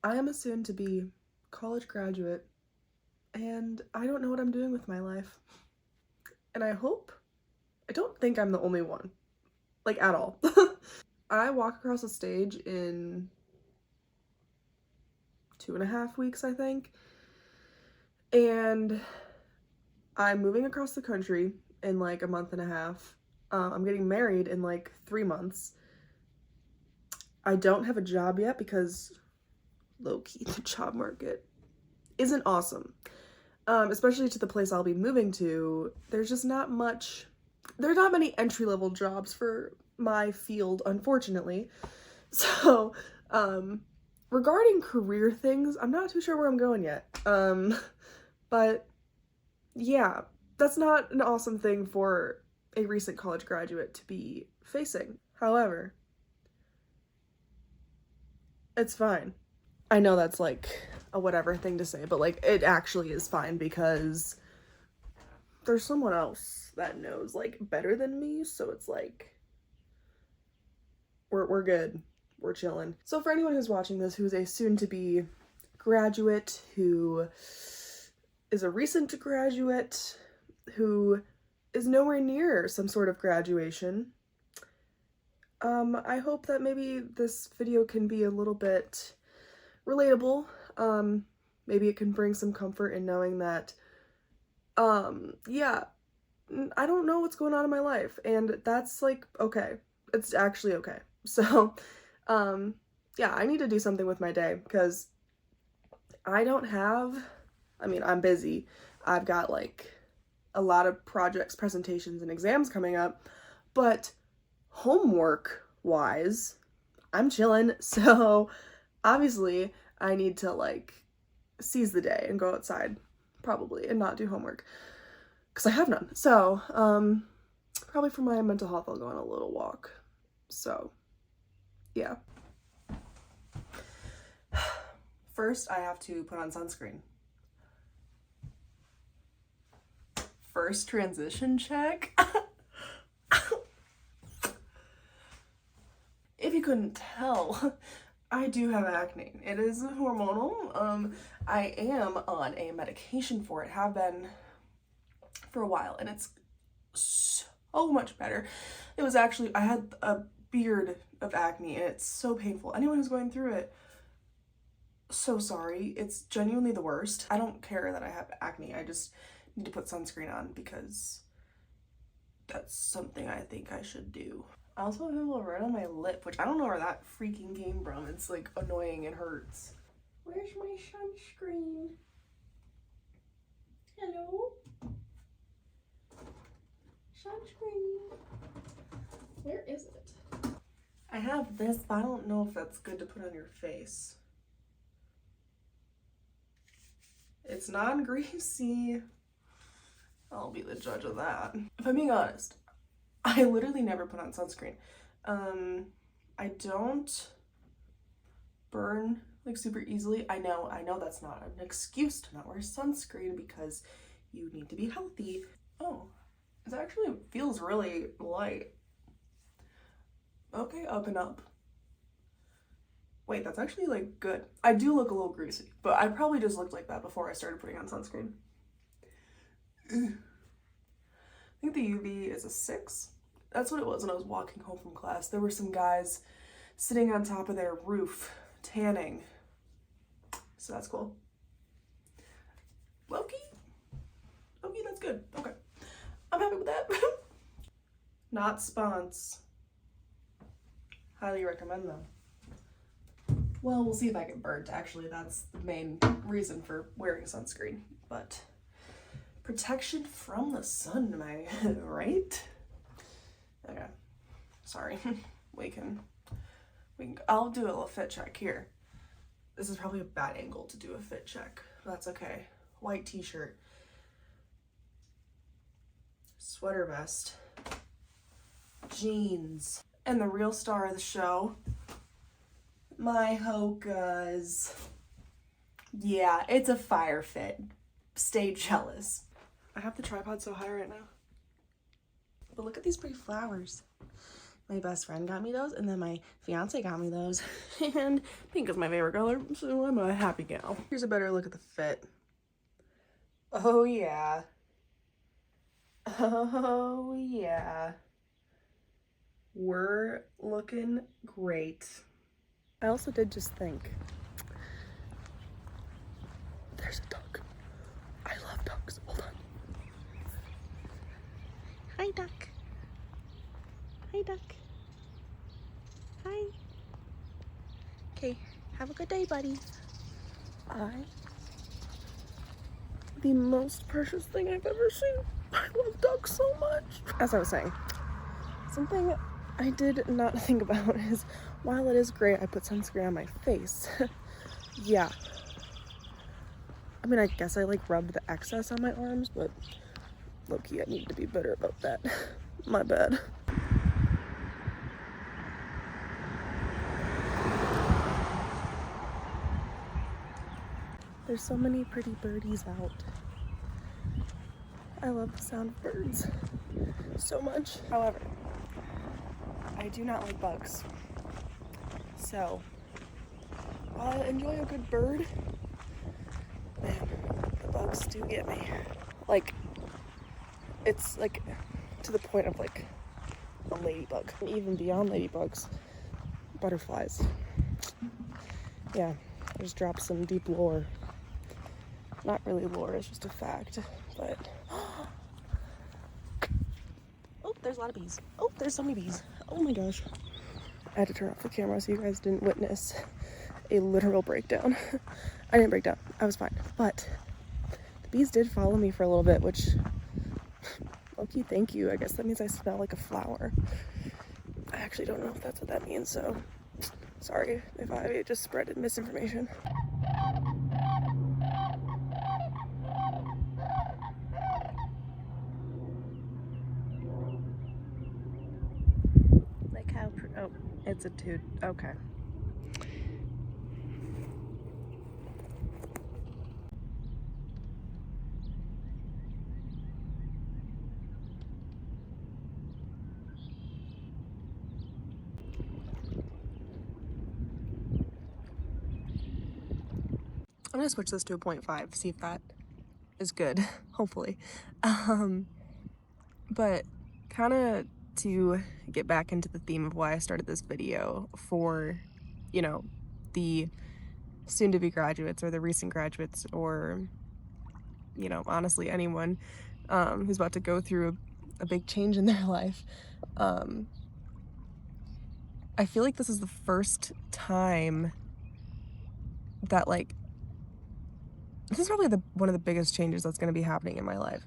I am a soon-to-be college graduate, and I don't know what I'm doing with my life. And I don't think I'm the only one, like at all. I walk across the stage in 2.5 weeks, I think, and I'm moving across the country in like a month and a half. I'm getting married in like 3 months. I don't have a job yet because low-key the job market isn't awesome. Especially to the place I'll be moving to. There's not many entry-level jobs for my field, unfortunately. So, regarding career things, I'm not too sure where I'm going yet. But yeah, that's not an awesome thing for a recent college graduate to be facing. However, it's fine. I know that's like a whatever thing to say, but like it actually is fine because there's someone else that knows like better than me, so it's like we're good. We're chilling. So for anyone who's watching this who's a soon-to-be graduate, who is a recent graduate, who is nowhere near some sort of graduation, I hope that maybe this video can be a little bit relatable. Maybe it can bring some comfort in knowing that, yeah, I don't know what's going on in my life, and that's like, okay. It's actually okay. So, yeah, I need to do something with my day because I'm busy. I've got like a lot of projects, presentations, and exams coming up, but homework wise, I'm chilling. So obviously I need to like seize the day and go outside probably and not do homework because I have none. So, probably for my mental health, I'll go on a little walk. So, yeah. First, I have to put on sunscreen. First transition check. If you couldn't tell, I do have acne. It is hormonal. I am on a medication for it, have been for a while, and it's so much better. It was actually, I had a beard of acne, and it's so painful. Anyone who's going through it, so sorry. It's genuinely the worst. I don't care that I have acne. I just need to put sunscreen on because that's something I think I should do. I also have a little red on my lip, which I don't know where that freaking came from. It's like annoying and hurts. Where's my sunscreen? Hello? Sunscreen. Where is it? I have this, but I don't know if that's good to put on your face. It's non-greasy. I'll be the judge of that. If I'm being honest, I literally never put on sunscreen. I don't burn like super easily. I know that's not an excuse to not wear sunscreen because you need to be healthy. Oh, it actually feels really light. Okay, up and up. Wait, that's actually like good. I do look a little greasy, but I probably just looked like that before I started putting on sunscreen. I think the UV is a 6. That's what it was when I was walking home from class. There were some guys sitting on top of their roof tanning. So that's cool. Loki, that's good. Okay. I'm happy with that. Not Spons. Highly recommend them. Well, we'll see if I get burnt. Actually, that's the main reason for wearing sunscreen. But protection from the sun, am I right? Okay. Sorry. we can. I'll do a little fit check here. This is probably a bad angle to do a fit check. That's okay. White t-shirt. Sweater vest. Jeans. And the real star of the show, my Hokas. Yeah, it's a fire fit. Stay jealous. I have the tripod so high right now. But look at these pretty flowers. My best friend got me those, and then my fiance got me those. And pink is my favorite color, so I'm a happy gal. Here's a better look at the fit. Oh yeah. Oh yeah. We're looking great. I also did just think, there's a duck. I love ducks. Hold on. Hi, duck. Hi, duck. Hi. Okay, have a good day, buddy. The most precious thing I've ever seen. I love ducks so much. As I was saying, something I did not think about is, while it is great I put sunscreen on my face, yeah. I mean, I guess I like rub the excess on my arms, but low-key I need to be better about that. My bad. There's so many pretty birdies out. I love the sound of birds so much. However, I do not like bugs. So, while I enjoy a good bird, man, the bugs do get me. Like, it's like to the point of like a ladybug. And even beyond ladybugs, butterflies. Yeah, I just dropped some deep lore. Not really lore, it's just a fact, but oh, there's a lot of bees. Oh, there's so many bees. Oh my gosh. I had to turn off the camera so you guys didn't witness a literal breakdown. I didn't break down, I was fine. But the bees did follow me for a little bit, which, low-key, thank you. I guess that means I smell like a flower. I actually don't know if that's what that means, so sorry if I just spread misinformation. Like how, oh, it's a dude, okay. I'm gonna switch this to a 0.5, see if that is good, hopefully. But kind of to get back into the theme of why I started this video for, you know, the soon-to-be graduates or the recent graduates, or, you know, honestly anyone who's about to go through a big change in their life. I feel like this is the first time that, like, this is probably one of the biggest changes that's going to be happening in my life.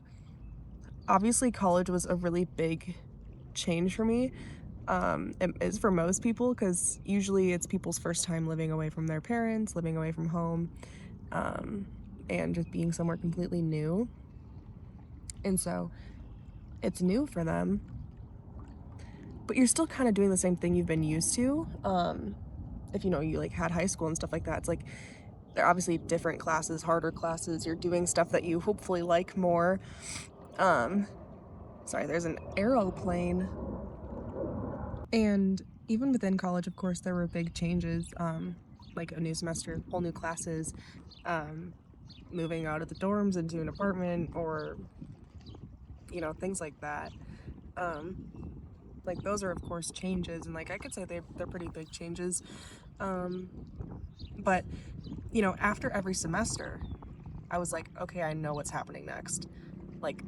Obviously, college was a really big change for me. It is for most people, because usually it's people's first time living away from their parents, living away from home, and just being somewhere completely new. And so it's new for them, but you're still kind of doing the same thing you've been used to. If you know, you like had high school and stuff like that, it's like they're obviously different classes, harder classes. You're doing stuff that you hopefully like more. Sorry, there's an aeroplane. And even within college, of course, there were big changes, like a new semester, whole new classes, moving out of the dorms into an apartment, or, you know, things like that. Like, those are, of course, changes, and, like, I could say they're pretty big changes. But, you know, after every semester, I was like, okay, I know what's happening next. Like,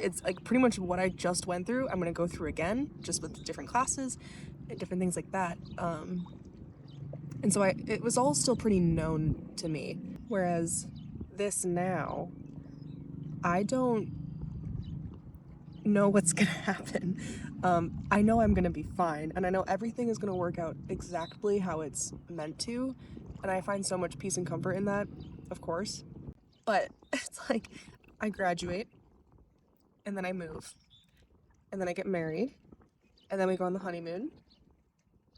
it's like pretty much what I just went through, I'm gonna go through again, just with different classes and different things like that. And so it was all still pretty known to me. Whereas this now, I don't know what's gonna happen. I know I'm gonna be fine, and I know everything is gonna work out exactly how it's meant to, and I find so much peace and comfort in that, of course. But it's like, I graduate, and then I move, and then I get married, and then we go on the honeymoon,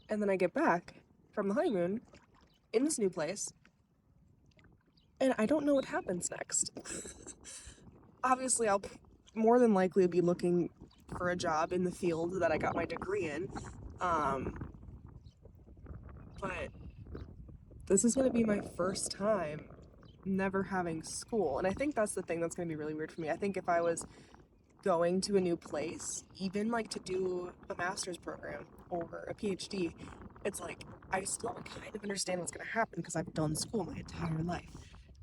and then I get back from the honeymoon in this new place, and I don't know what happens next. Obviously, I'll more than likely be looking for a job in the field that I got my degree in. Um, but this is going to be my first time never having school. And I think that's the thing that's going to be really weird for me. I think if I was going to a new place, even like to do a master's program or a PhD, it's like I still kind of understand what's going to happen because I've done school my entire life.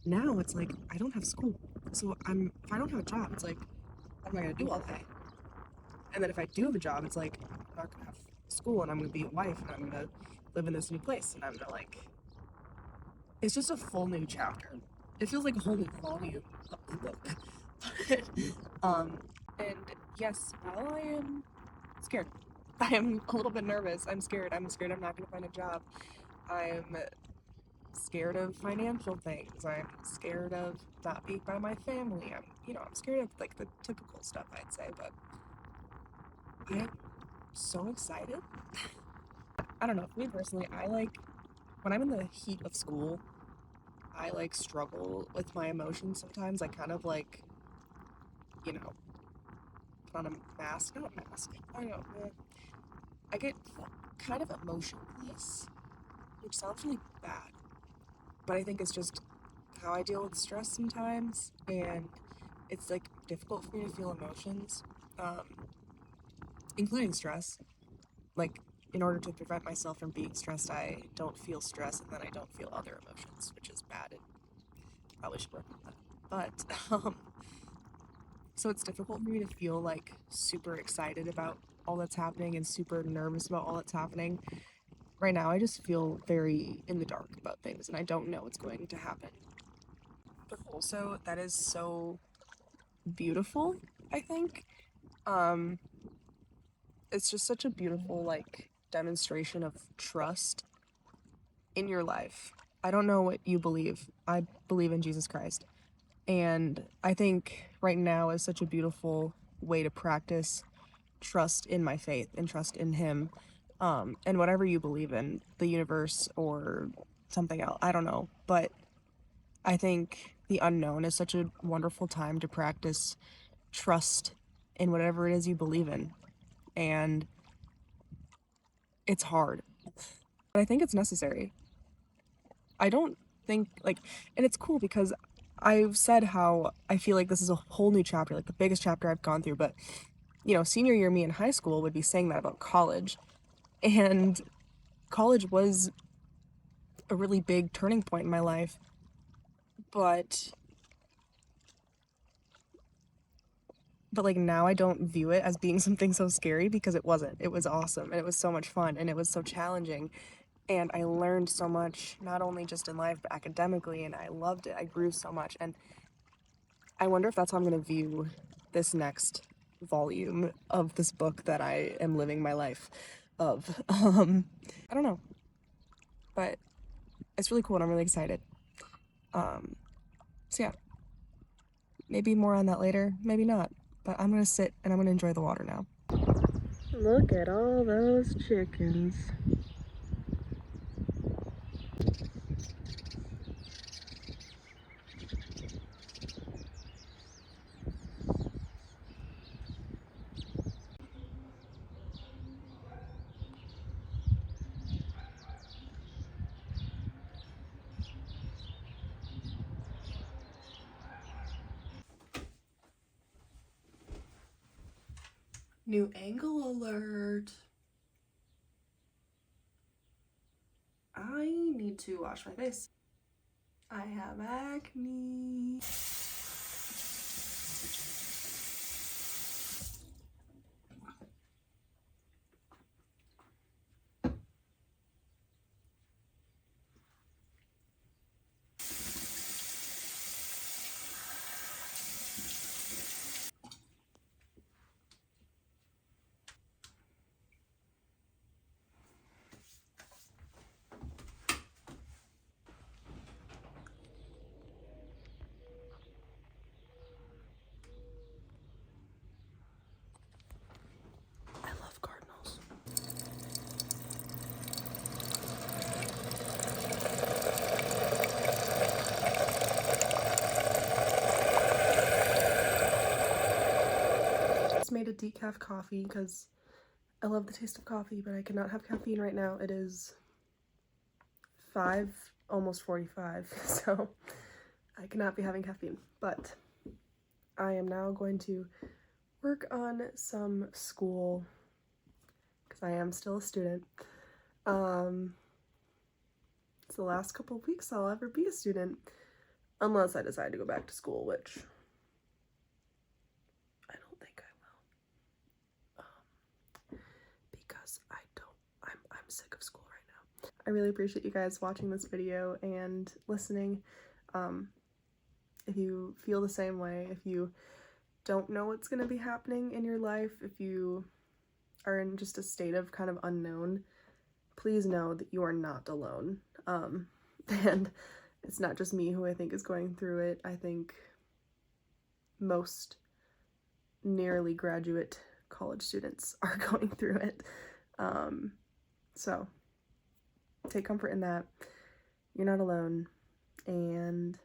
Now it's like I don't have school. So if I don't have a job, it's like what am I going to do all day? And then if I do have a job, it's like I'm not going to have school and I'm going to be a wife and I'm going to live in this new place and I'm going to like it's just a full new chapter. It feels like a whole new volume of the book. But, and yes, while I am scared, I am a little bit nervous. I'm scared. I'm scared I'm not going to find a job. I'm scared of financial things. I'm scared of not being by my family. I'm scared of like the typical stuff, I'd say, but I'm so excited. I don't know, for me personally, I like when I'm in the heat of school, I like struggle with my emotions sometimes. I kind of like, you know, put on a mask, not a mask. I don't know. I get kind of emotionless, which sounds really bad, but I think it's just how I deal with stress sometimes, and it's like difficult for me to feel emotions, um, including stress. Like, in order to prevent myself from being stressed, I don't feel stress and then I don't feel other emotions, which is bad and probably should work on that. But, so it's difficult for me to feel like super excited about all that's happening and super nervous about all that's happening. Right now, I just feel very in the dark about things and I don't know what's going to happen. But also, that is so beautiful, I think. Um, it's just such a beautiful, like, demonstration of trust in your life. I don't know what you believe. I believe in Jesus Christ. And I think right now is such a beautiful way to practice trust in my faith and trust in Him. And whatever you believe in, the universe or something else, I don't know. But I think the unknown is such a wonderful time to practice trust in whatever it is you believe in. And it's hard, but I think it's necessary. I don't think, like, and it's cool because I've said how I feel like this is a whole new chapter, like the biggest chapter I've gone through, but senior year me in high school would be saying that about college. And college was a really big turning point in my life, but like now I don't view it as being something so scary because it wasn't. It was awesome and it was so much fun and it was so challenging and I learned so much, not only just in life but academically, and I loved it. I grew so much, and I wonder if that's how I'm going to view this next volume of this book that I am living my life of. I don't know, but it's really cool and I'm really excited. So yeah, maybe more on that later, maybe not, but I'm gonna sit and I'm gonna enjoy the water now. Look at all those chickens. New angle alert. I need to wash my face. I have acne. decaf coffee because I love the taste of coffee, but I cannot have caffeine right now. It is 5, almost 45, so I cannot be having caffeine. But I am now going to work on some school because I am still a student. It's the last couple of weeks I'll ever be a student, unless I decide to go back to school, which I don't think I will, because I'm sick of school right now. I really appreciate you guys watching this video and listening. If you feel the same way, if you don't know what's going to be happening in your life, if you are in just a state of kind of unknown, please know that you are not alone. And it's not just me who I think is going through it. I think most nearly graduate college students are going through it. So take comfort in that. You're not alone, and